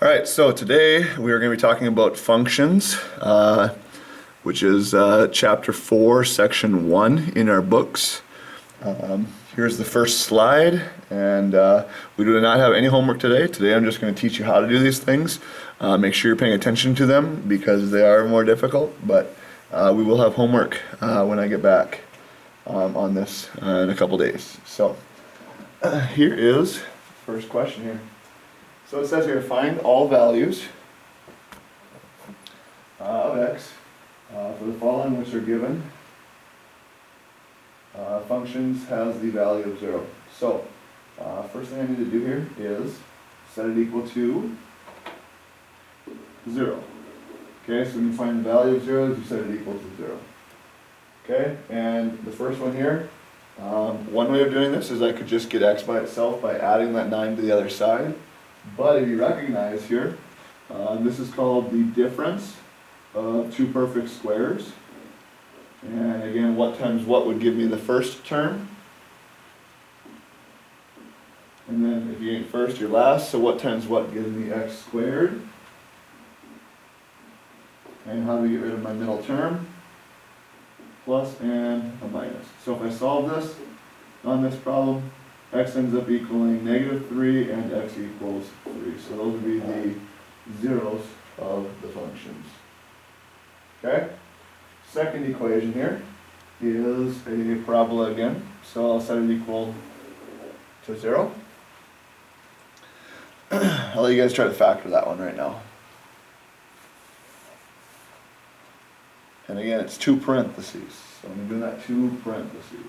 Alright, so today we are going to be talking about functions, which is chapter 4, section 1 in our books. Here's the first slide, and we do not have any homework today. Today I'm just going to teach you how to do these things. Make sure you're paying attention to them because they are more difficult, but we will have homework when I get back on this in a couple days. So here is the first question here. So it says here, find all values of x for the following which are given. Functions has the value of 0. So first thing I need to do here is set it equal to 0. Okay, so when you find the value of 0, you set it equal to 0. Okay, and the first one here, one way of doing this is I could just get x by itself by adding that 9 to the other side. But if you recognize here, this is called the difference of two perfect squares. And again, what times what would give me the first term? And then if you ain't first, you're last. So what times what gives me x squared? And how do we get rid of my middle term? Plus and a minus. So if I solve this on this problem, x ends up equaling -3 and x equals 3. So those would be the zeros of the functions. Okay? Second equation here is a parabola again. So I'll set it equal to 0. I'll let you guys try to factor that one right now. And again, it's 2 parentheses. So I'm doing that 2 parentheses.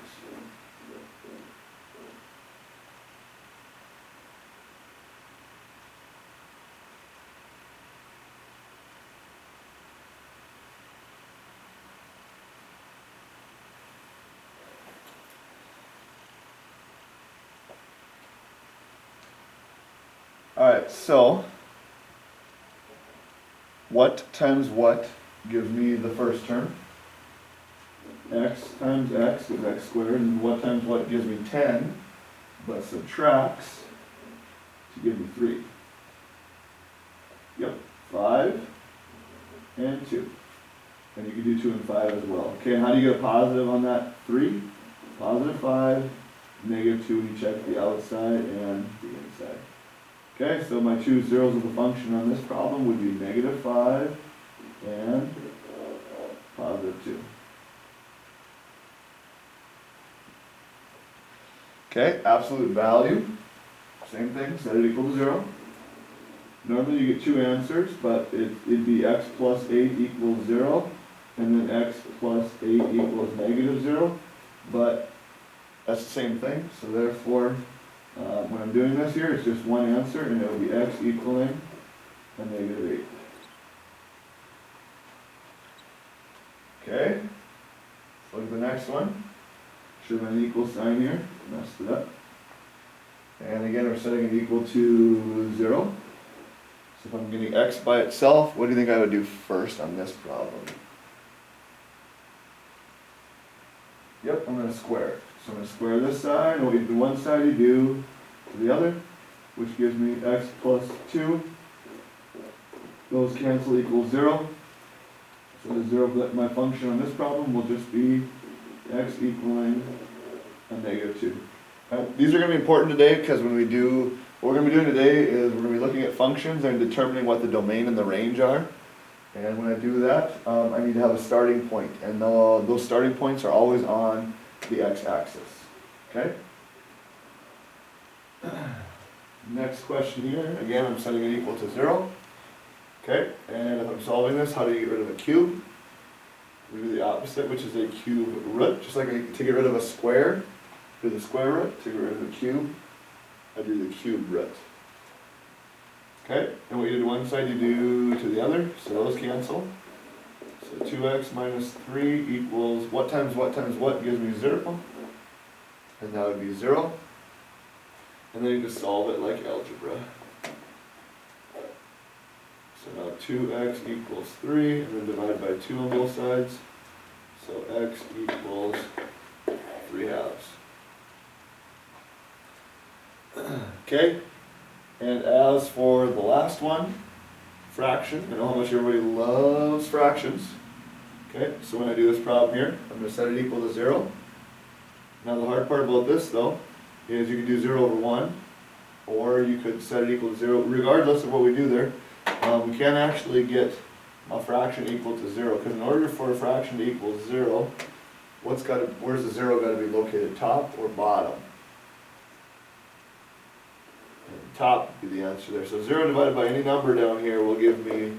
Alright, so what times what gives me the first term? X times x is x squared, and what times what gives me 10, but subtracts to give me 3. Yep, 5 and 2. And you can do 2 and 5 as well. Okay, and how do you get a positive on that 3? Positive 5, negative 2 when you check the outside and the inside. Okay, so my two zeros of the function on this problem would be -5 and +2. Okay, absolute value, same thing, set it equal to 0. Normally you get two answers, but it'd be x plus 8 equals 0, and then x plus 8 equals -0, but that's the same thing, so therefore when I'm doing this here, it's just one answer, and it will be x equaling a -8. Okay, let's look at the next one. Should have an equal sign here, messed it up. And again, we're setting it equal to 0. So if I'm getting x by itself, what do you think I would do first on this problem? Yep, I'm going to square it. So I'm going to square this side, and what you do one side you do to the other, which gives me x plus 2. Those cancel equals 0. So the 0 of my function on this problem will just be x equaling a -2. Now, these are going to be important today because what we're going to be doing today is we're going to be looking at functions and determining what the domain and the range are. And when I do that, I need to have a starting point, and those starting points are always on the x-axis. Okay? Next question here, again I'm setting it equal to 0. Okay, and if I'm solving this, how do you get rid of a cube? We do the opposite, which is a cube root. Just like to get rid of a square, do the square root. To get rid of a cube, I do the cube root. Okay, and what you do to one side, you do to the other, so those cancel. So 2x minus 3 equals what times what gives me 0? And that would be 0. And then you just solve it like algebra. So now 2x equals 3, and then divide by 2 on both sides. So x equals 3/2. Okay, And as for the last one, fraction, I know how much everybody loves fractions. Okay, so when I do this problem here, I'm going to set it equal to 0. Now the hard part about this though, is you can do 0 over 1, or you could set it equal to 0, regardless of what we do there. We can't actually get a fraction equal to 0, because in order for a fraction to equal 0, where's the 0 got to be located, top or bottom? And top would be the answer there. So 0 divided by any number down here will give me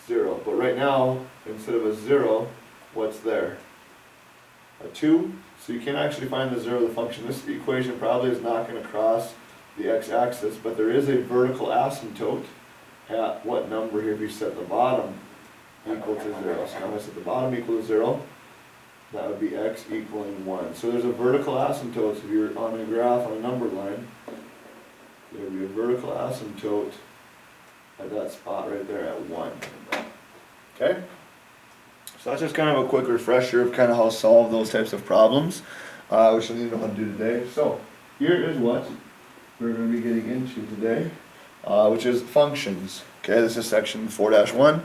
0. But right now, instead of a 0, what's there? A 2. So you can't actually find the 0 of the function. This equation probably is not going to cross the x-axis, but there is a vertical asymptote at what number here if you set the bottom equal to 0. So now if I set the bottom equal to 0, that would be x equaling 1. So there's a vertical asymptote. So if you're on a graph on a number line, there would be a vertical asymptote at that spot right there at 1. Okay? So that's just kind of a quick refresher of kind of how to solve those types of problems, which I need to know how to do today. So here is what we're going to be getting into today, which is functions. Okay, this is section 4-1.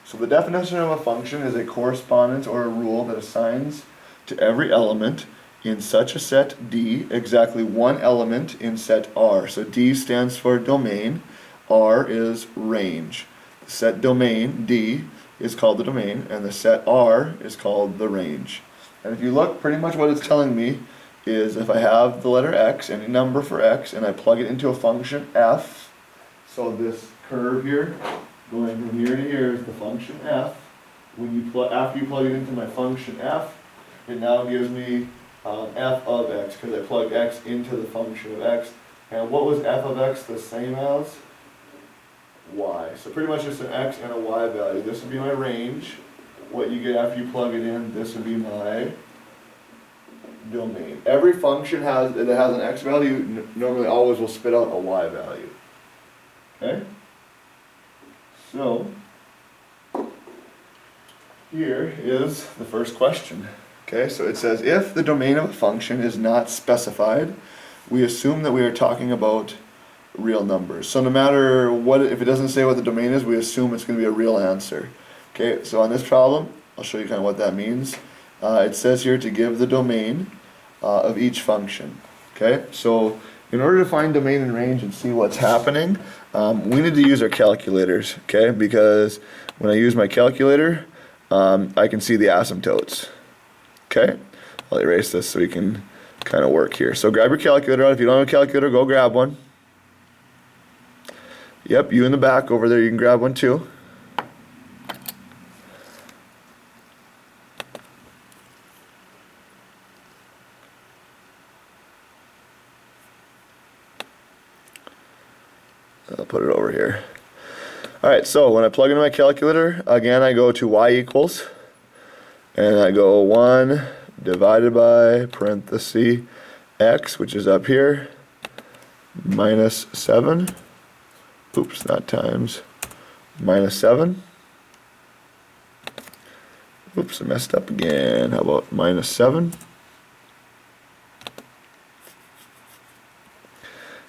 So the definition of a function is a correspondence or a rule that assigns to every element in such a set D exactly one element in set R. So D stands for domain, R is range. The set domain, D, is called the domain, and the set R is called the range. And if you look, pretty much what it's telling me is if I have the letter x, any number for x, and I plug it into a function f, so this curve here, going from here to here is the function f. When you after you plug it into my function f, it now gives me f of x, because I plugged x into the function of x. And what was f of x the same as? Y. So pretty much just an x and a y value. This would be my range. What you get after you plug it in, this would be my domain. Every function that has an x value normally always will spit out a y value. Okay? So, here is the first question. Okay, so it says if the domain of a function is not specified, we assume that we are talking about real numbers. So no matter what, if it doesn't say what the domain is, we assume it's going to be a real answer. Okay, so on this problem, I'll show you kind of what that means. It says here to give the domain of each function. Okay, so in order to find domain and range and see what's happening, we need to use our calculators. Okay, because when I use my calculator, I can see the asymptotes. Okay, I'll erase this so we can kind of work here. So grab your calculator out. If you don't have a calculator, go grab one. Yep, you in the back over there, you can grab one too. I'll put it over here. Alright, so when I plug into my calculator, again I go to y equals, and I go 1 divided by parenthesis x, which is up here, minus 7. Oops, not times. Minus 7. Oops, I messed up again. How about minus 7?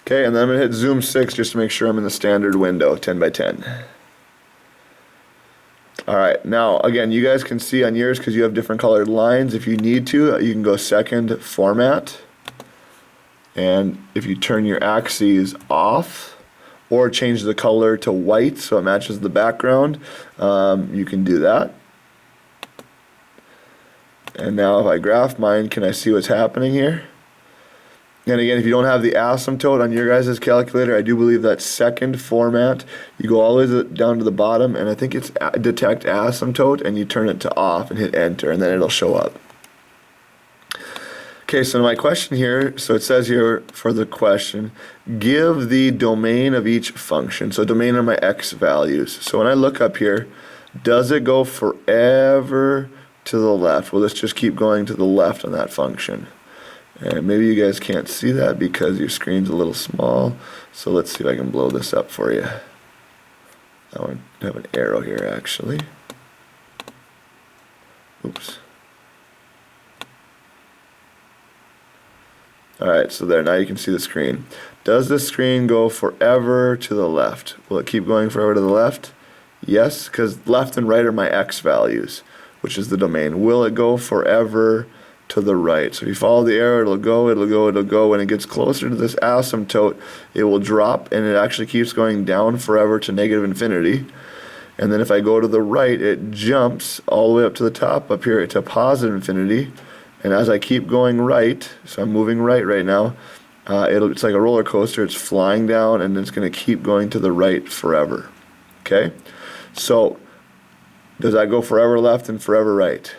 Okay, and then I'm going to hit zoom 6 just to make sure I'm in the standard window, 10 by 10. Alright, now again, you guys can see on yours because you have different colored lines. If you need to, you can go second format. And if you turn your axes off, or change the color to white so it matches the background, you can do that. And now if I graph mine, can I see what's happening here? And again, if you don't have the asymptote on your guys' calculator, I do believe that second format, you go all the way down to the bottom, and I think it's detect asymptote, and you turn it to off and hit enter, and then it'll show up. Okay, so my question here, so it says here for the question, give the domain of each function. So domain are my x values. So when I look up here, does it go forever to the left? Well, let's just keep going to the left on that function. And maybe you guys can't see that because your screen's a little small. So let's see if I can blow this up for you. I want to have an arrow here actually. Oops. Alright, so there, now you can see the screen. Does the screen go forever to the left? Will it keep going forever to the left? Yes, because left and right are my x values, which is the domain. Will it go forever to the right? So if you follow the arrow, it'll go, it'll go, it'll go. When it gets closer to this asymptote, it will drop, and it actually keeps going down forever to negative infinity. And then if I go to the right, it jumps all the way up to the top, up here to positive infinity. And as I keep going right, so I'm moving right now, it's like a roller coaster. It's flying down, and it's going to keep going to the right forever. Okay? So, does that go forever left and forever right?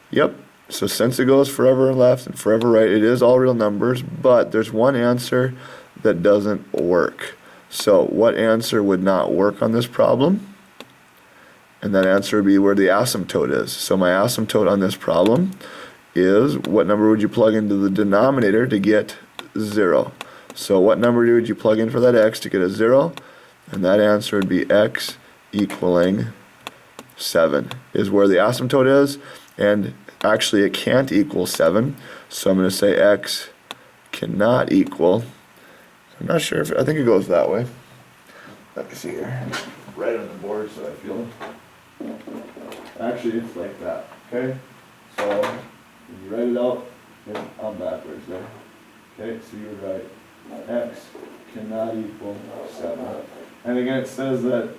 Yep. So since it goes forever left and forever right, it is all real numbers, but there's one answer that doesn't work. So what answer would not work on this problem? And that answer would be where the asymptote is. So my asymptote on this problem is, what number would you plug into the denominator to get 0? So what number would you plug in for that x to get a 0? And that answer would be x equaling 7 is where the asymptote is. And actually it can't equal 7, so I'm going to say x cannot equal, I'm not sure if, I think it goes that way. Let me see here. Right on the board so I feel it. Actually it's like that, okay? So when you write it out, I'm backwards there. Okay, so you're right. X cannot equal 7. And again, it says that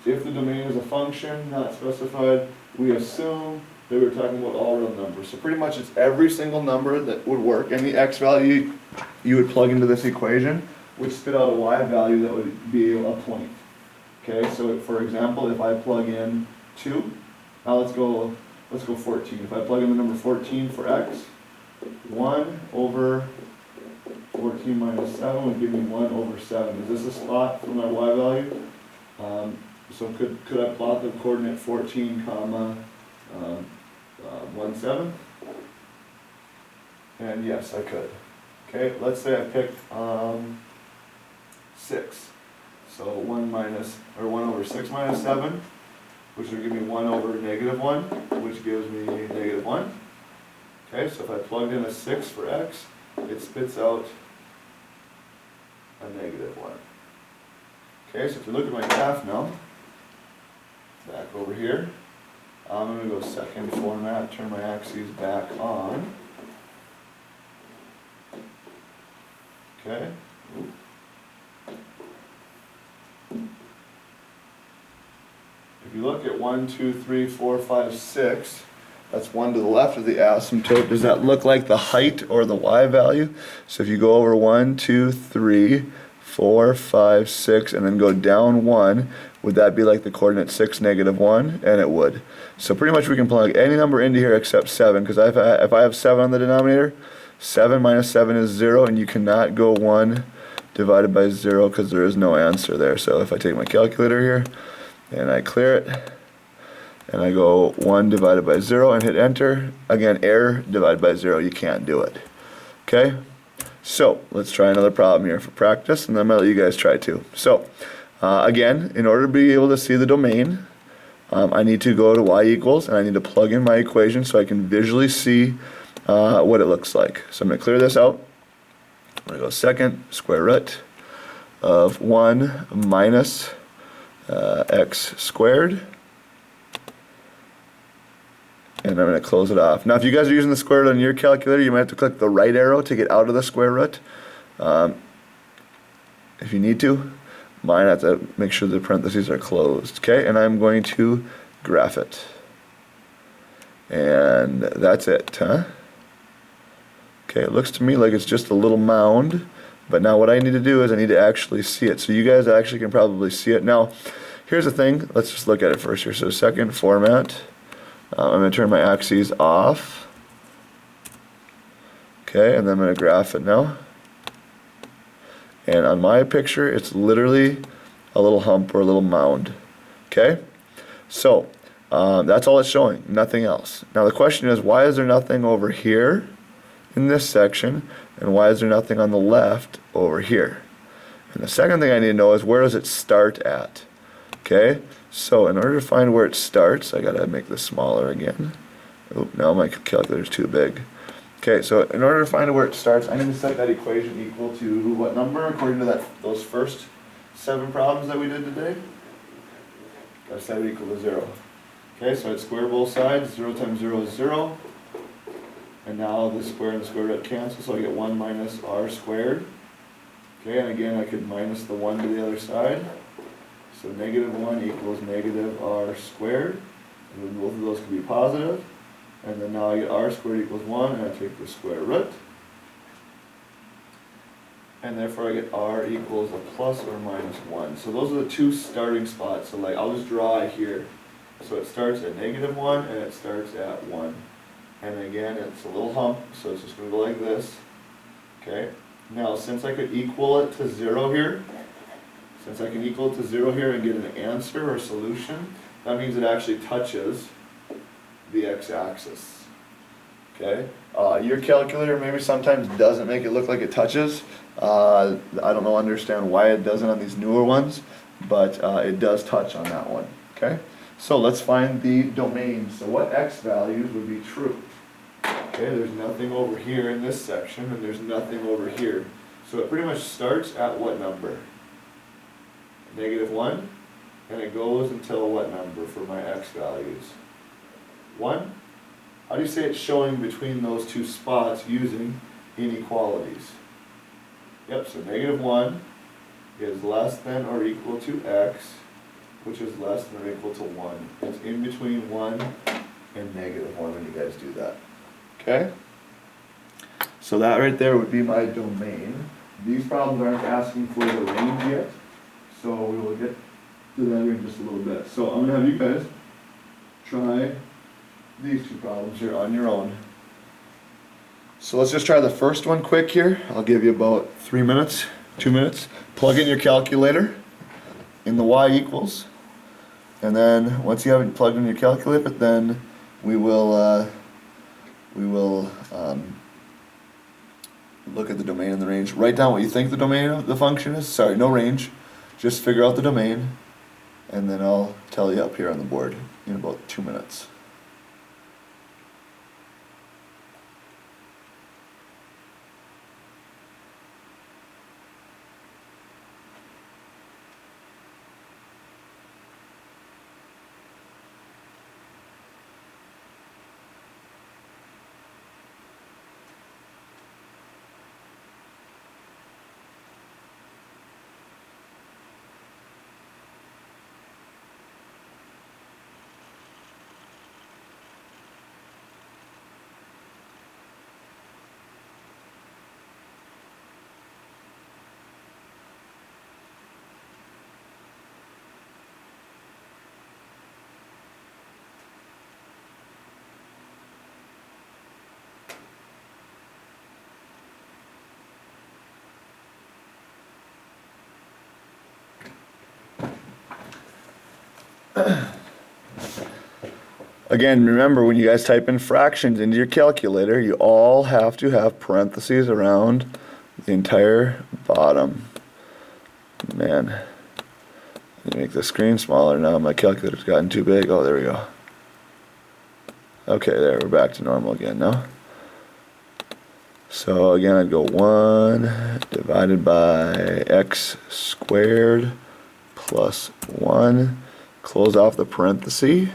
if the domain is a function not specified, we assume that we're talking about all real numbers. So pretty much it's every single number that would work. Any x value you would plug into this equation would spit out a y value that would be a point. Okay, so for example, if I plug in 2, now let's go 14. If I plug in the number 14 for x, 1 over 14 minus 7 would give me 1 over 7. Is this a spot for my y value? So could I plot the coordinate 14 comma 1, 7? And yes, I could. Okay, let's say I picked 6. So 1 over 6 minus 7, which would give me 1 over negative 1, which gives me negative 1. Okay, so if I plugged in a 6 for x, it spits out a negative 1. Okay, so if you look at my graph now, back over here, I'm going to go second format, turn my axes back on. Okay. If you look at 1, 2, 3, 4, 5, 6, that's 1 to the left of the asymptote. Does that look like the height or the y value? So if you go over 1, 2, 3, 4, 5, 6, and then go down 1, would that be like the coordinate 6, negative 1? And it would. So pretty much we can plug any number into here except 7, because if I have 7 on the denominator, 7 minus 7 is 0, and you cannot go 1 divided by 0 because there is no answer there. So if I take my calculator here, and I clear it, and I go 1 divided by 0 and hit enter, again, error, divided by 0, you can't do it. Okay? So, let's try another problem here for practice, and then I'm going to let you guys try too. So, again, in order to be able to see the domain, I need to go to y equals, and I need to plug in my equation so I can visually see what it looks like. So I'm going to clear this out. I'm going to go second square root of 1 minus x squared, and I'm going to close it off. Now if you guys are using the square root on your calculator, you might have to click the right arrow to get out of the square root if you need to. Mine, I have to make sure the parentheses are closed. Okay, and I'm going to graph it. And that's it, huh? Okay, it looks to me like it's just a little mound, but now what I need to do is I need to actually see it. So you guys actually can probably see it. Now, here's the thing. Let's just look at it first here. So second format. I'm going to turn my axes off. Okay, and then I'm going to graph it now. And on my picture, it's literally a little hump or a little mound. Okay? So, that's all it's showing, nothing else. Now the question is, why is there nothing over here in this section, and why is there nothing on the left over here? And the second thing I need to know is, where does it start at? Okay? So in order to find where it starts, I gotta make this smaller again. Oop, now my calculator's too big. Okay, so in order to find out where it starts, I need to set that equation equal to what number according to those first 7 problems that we did today? Gotta set it equal to 0. Okay, so I'd square both sides. 0 times 0 is 0. And now the square and the square root cancel, so I get 1 minus r squared. Okay, and again I could minus the 1 to the other side. So negative 1 equals negative r squared. And then both of those can be positive. And then now I get r squared equals 1, and I take the square root. And therefore I get r equals a plus or minus 1. So those are the 2 starting spots. So like I'll just draw it here. So it starts at negative 1 and it starts at 1. And again it's a little hump, so it's just going to go like this. Okay. Now since I could equal it to 0 here, since I can equal it to 0 here and get an answer or solution, that means it actually touches the x-axis. Okay? Your calculator maybe sometimes doesn't make it look like it touches. I don't know, understand why it doesn't on these newer ones, but it does touch on that one. Okay? So let's find the domain. So what x values would be true? Okay, there's nothing over here in this section, and there's nothing over here. So it pretty much starts at what number? Negative 1, and it goes until what number for my x values? 1? How do you say it's showing between those 2 spots using inequalities? Yep, so negative 1 is less than or equal to x, which is less than or equal to 1. It's in between 1 and negative 1 when you guys do that. Okay? So that right there would be my domain. These problems aren't asking for the range yet, so we will get to that in just a little bit. So I'm going to have you guys try these 2 problems here on your own. So let's just try the first one quick here. I'll give you about 3 minutes, 2 minutes. Plug in your calculator in the y equals, and then once you have it plugged in your calculator, then we will look at the domain and the range. Write down what you think the domain of the function is. Sorry, no range. Just figure out the domain, and then I'll tell you up here on the board in about 2 minutes. Again, remember when you guys type in fractions into your calculator, you all have to have parentheses around the entire bottom. Man, let me make the screen smaller now. My calculator's gotten too big. Oh, there we go. Okay, there, we're back to normal again now. So again, I'd go 1 divided by x squared plus 1. Close off the parenthesis.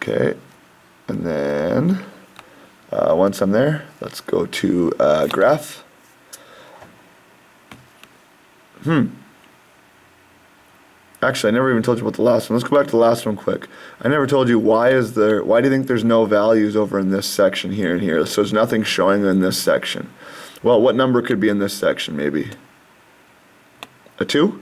Okay, and then once I'm there, let's go to graph. Actually, I never even told you about the last one. Let's go back to the last one quick. I never told you why do you think there's no values over in this section here and here? So there's nothing showing in this section. Well, what number could be in this section maybe? A 2?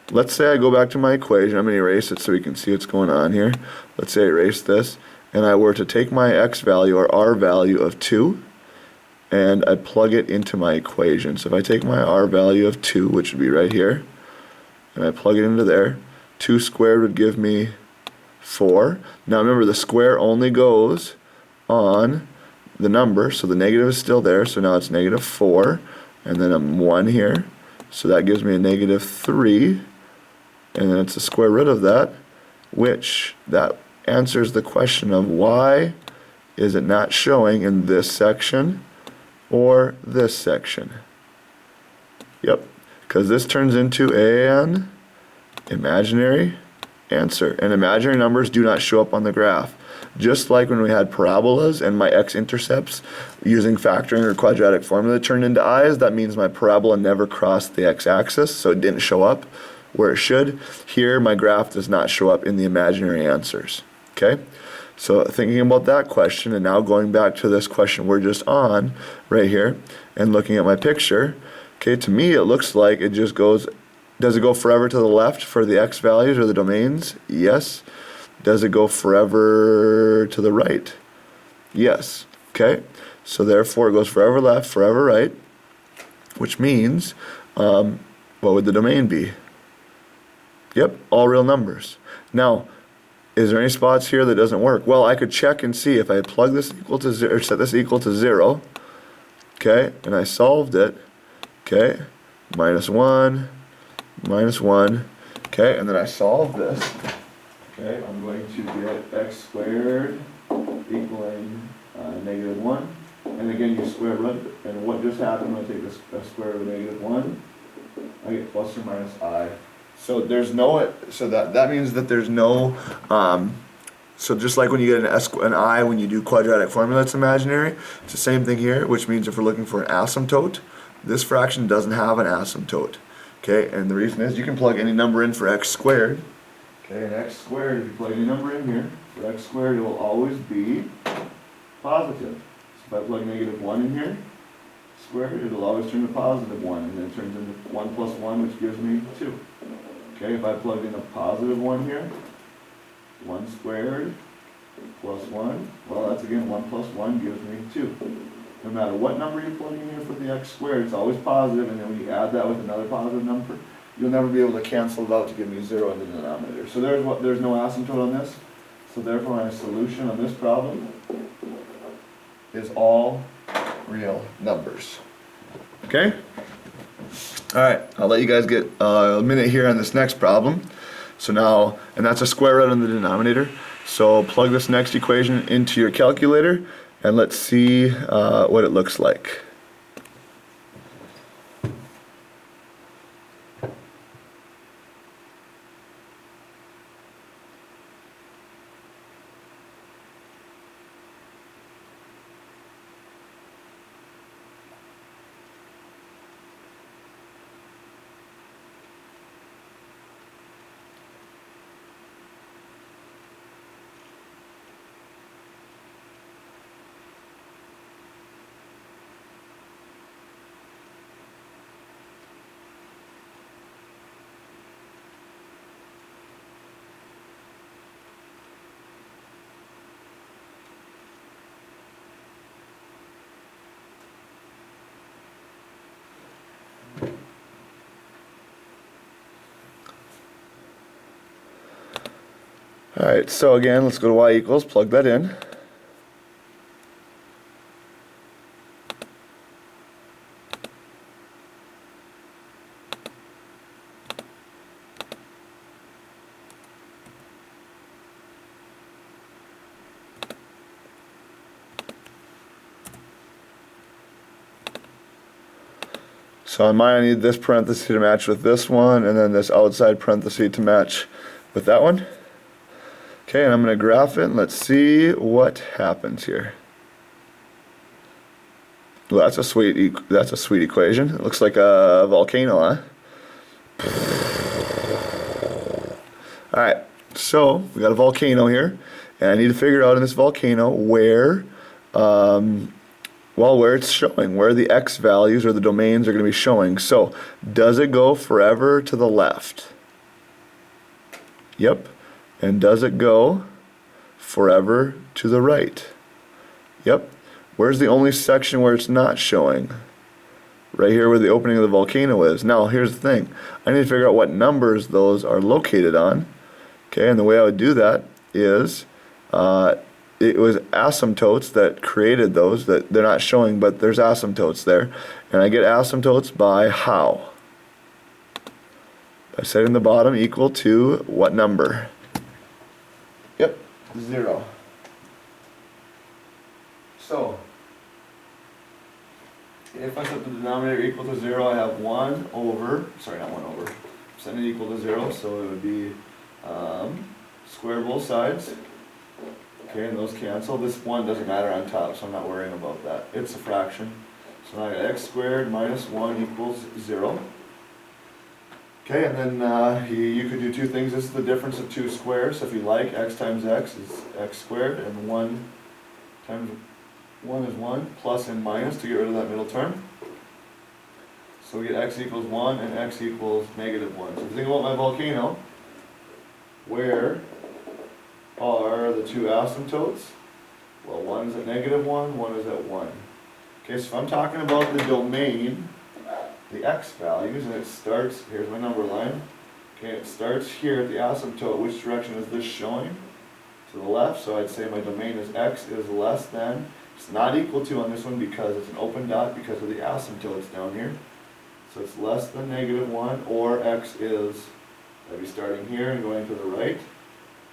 Let's say I go back to my equation. I'm going to erase it so we can see what's going on here. Let's say I erase this, and I were to take my x value or r value of 2, and I plug it into my equation. So if I take my r value of 2, which would be right here, and I plug it into there, 2 squared would give me 4. Now remember, the square only goes on the number, so the negative is still there, so now it's negative 4, and then I'm 1 here, so that gives me a negative 3, and then it's the square root of that, which that answers the question of why is it not showing in this section or this section? Yep, because this turns into an imaginary answer, and imaginary numbers do not show up on the graph. Just like when we had parabolas and my x-intercepts using factoring or quadratic formula turned into i's, that means my parabola never crossed the x-axis, so it didn't show up where it should. Here, my graph does not show up in the imaginary answers. Okay? So thinking about that question, and now going back to this question we're just on right here, and looking at my picture, okay, to me it looks like it just goes, does it go forever to the left for the x values or the domains? Yes. Does it go forever to the right? Yes. Okay? So therefore it goes forever left, forever right, which means, what would the domain be? Yep, all real numbers. Now, is there any spots here that doesn't work? Well, I could check and see if I plug this equal to 0, or set this equal to 0, okay, and I solved it, okay, minus 1, okay, and then I solve this, okay, I'm going to get x squared equaling negative 1, and again you square root, and what just happened when I take the square root of negative 1, I get plus or minus I. So there's no, so that means that there's no, so just like when you get an I when you do quadratic formula, it's imaginary. It's the same thing here, which means if we're looking for an asymptote, this fraction doesn't have an asymptote. Okay, and the reason is you can plug any number in for x squared. Okay, and x squared, if you plug any number in here, for x squared it will always be positive. So if I plug negative 1 in here, squared, it'll always turn to positive 1, and then it turns into 1 plus 1, which gives me 2. Okay, if I plug in a positive 1 here, 1 squared plus 1, well that's again 1 plus 1 gives me 2. No matter what number you plug in here for the x squared, it's always positive, and then when you add that with another positive number, you'll never be able to cancel it out to give me 0 in the denominator. So there's no asymptote on this, so therefore my solution on this problem is all real numbers. Okay? Alright, I'll let you guys get a minute here on this next problem. So now, and that's a square root in the denominator. So plug this next equation into your calculator and let's see what it looks like. Alright, so again, let's go to y equals, plug that in. So on mine, I need this parenthesis to match with this one, and then this outside parenthesis to match with that one. Okay, and I'm going to graph it, and let's see what happens here. Well, that's a sweet equation. It looks like a volcano, huh? All right, so we got a volcano here, and I need to figure out in this volcano where it's showing, where the x values or the domains are going to be showing. So, does it go forever to the left? Yep. And does it go forever to the right? Yep. Where's the only section where it's not showing? Right here where the opening of the volcano is. Now, here's the thing. I need to figure out what numbers those are located on. Okay, and the way I would do that is it was asymptotes that created those, that they're not showing, but there's asymptotes there. And I get asymptotes by how? By setting the bottom equal to what number? Yep, 0. So, if I set the denominator equal to 0, I have 1 over, sorry, not 1 over, set it equal to 0, so it would be square both sides. Okay, and those cancel. This 1 doesn't matter on top, so I'm not worrying about that. It's a fraction. So now I got x squared minus 1 equals 0. Okay, and then you could do two things. This is the difference of two squares. So if you like, x times x is x squared, and 1 times 1 is 1, plus and minus to get rid of that middle term. So we get x equals 1 and x equals negative 1. So if you think about my volcano, where are the two asymptotes? Well, one is at negative 1, one is at 1. Okay, so if I'm talking about the domain, the x values, and it starts, here's my number line. Okay, it starts here at the asymptote. Which direction is this showing? To the left, so I'd say my domain is x is less than, it's not equal to on this one because it's an open dot because of the asymptotes down here. So it's less than negative 1, or x is, I'd be starting here and going to the right.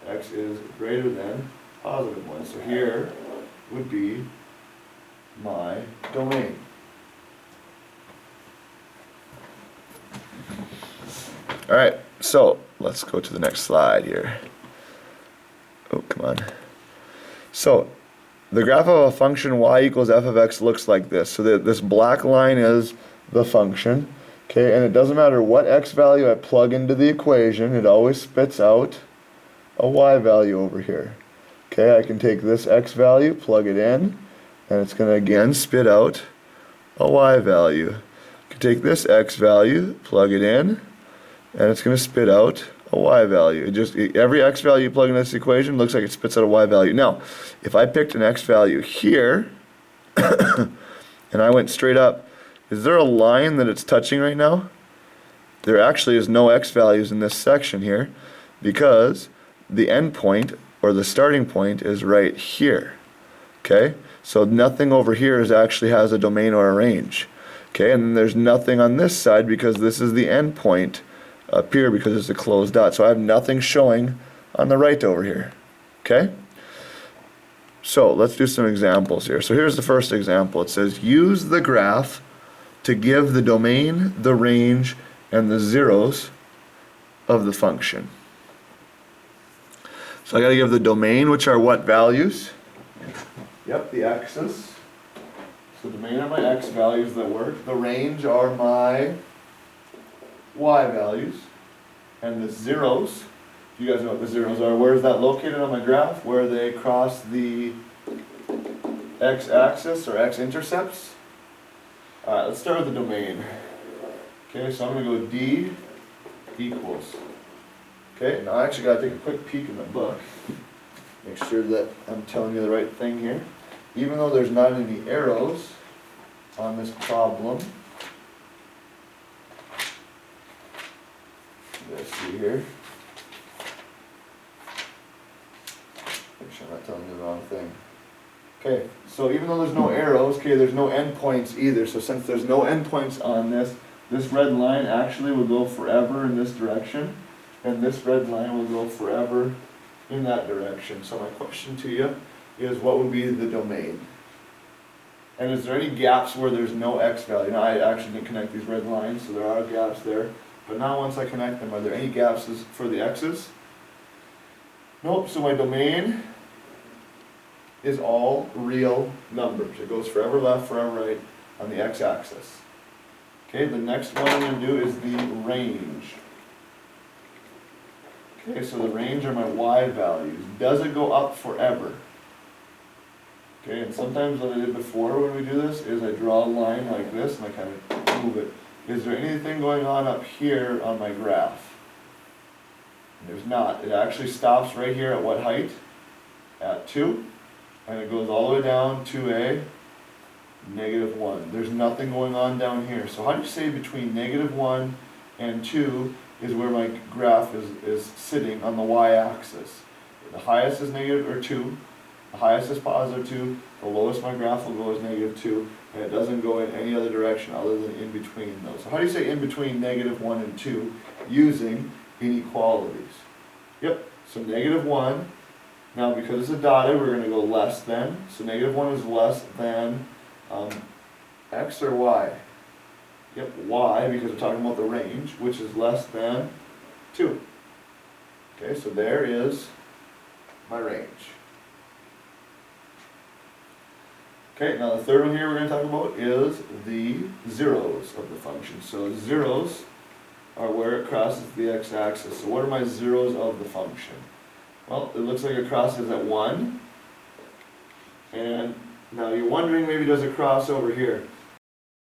X is greater than positive 1. So here would be my domain. Alright, so let's go to the next slide here. Oh, come on. So the graph of a function y equals f of x looks like this. So this black line is the function. Okay, and it doesn't matter what x value I plug into the equation, it always spits out a y value over here. Okay, I can take this x value, plug it in, and it's going to again spit out a y value. I can take this x value, plug it in, and it's going to spit out a y value. Every x value you plug in this equation looks like it spits out a y value. Now, if I picked an x value here, and I went straight up, is there a line that it's touching right now? There actually is no x values in this section here, because the end point, or the starting point, is right here. Okay? So nothing over here actually has a domain or a range. Okay, and then there's nothing on this side because this is the end point up here because it's a closed dot. So I have nothing showing on the right over here. Okay? So let's do some examples here. So here's the first example. It says use the graph to give the domain, the range, and the zeros of the function. So I got to give the domain, which are what values? Yep, the x's. So the domain are my x values that work. The range are my y values. And the zeros, you guys know what the zeros are. Where is that located on my graph? Where they cross the x-axis or x-intercepts. Alright, let's start with the domain. Okay, so I'm going to go d equals. Okay, now I actually got to take a quick peek in the book. Make sure that I'm telling you the right thing here. Even though there's not any arrows on this problem, let's see here. Make sure I'm not telling you the wrong thing. Okay, so even though there's no arrows, okay, there's no endpoints either. So since there's no endpoints on this red line actually will go forever in this direction, and this red line will go forever in that direction. So my question to you is, what would be the domain? And is there any gaps where there's no x value? Now I actually didn't connect these red lines, so there are gaps there. But now once I connect them, are there any gaps for the x's? Nope, so my domain is all real numbers. It goes forever left, forever right on the x-axis. Okay, the next one I'm going to do is the range. Okay, so the range are my y values. Does it go up forever? Okay, and sometimes what I did before when we do this is I draw a line like this and I kind of move it. Is there anything going on up here on my graph? There's not. It actually stops right here at what height? At 2. And it goes all the way down to a -1. There's nothing going on down here. So how do you say between -1 and 2 is where my graph is sitting on the y-axis? The highest is -2. The highest is +2, the lowest my graph will go is -2, and it doesn't go in any other direction other than in between those. So how do you say in between -1 and 2 using inequalities? Yep, so -1 Now because it's a dotted, we're going to go less than. So -1 is less than x or y? Yep, y, because we're talking about the range, which is less than 2. Okay, so there is my range. Okay, now the third one here we're going to talk about is the zeros of the function. So zeros are where it crosses the x-axis. So what are my zeros of the function? Well, it looks like it crosses at 1. And now you're wondering, maybe does it cross over here?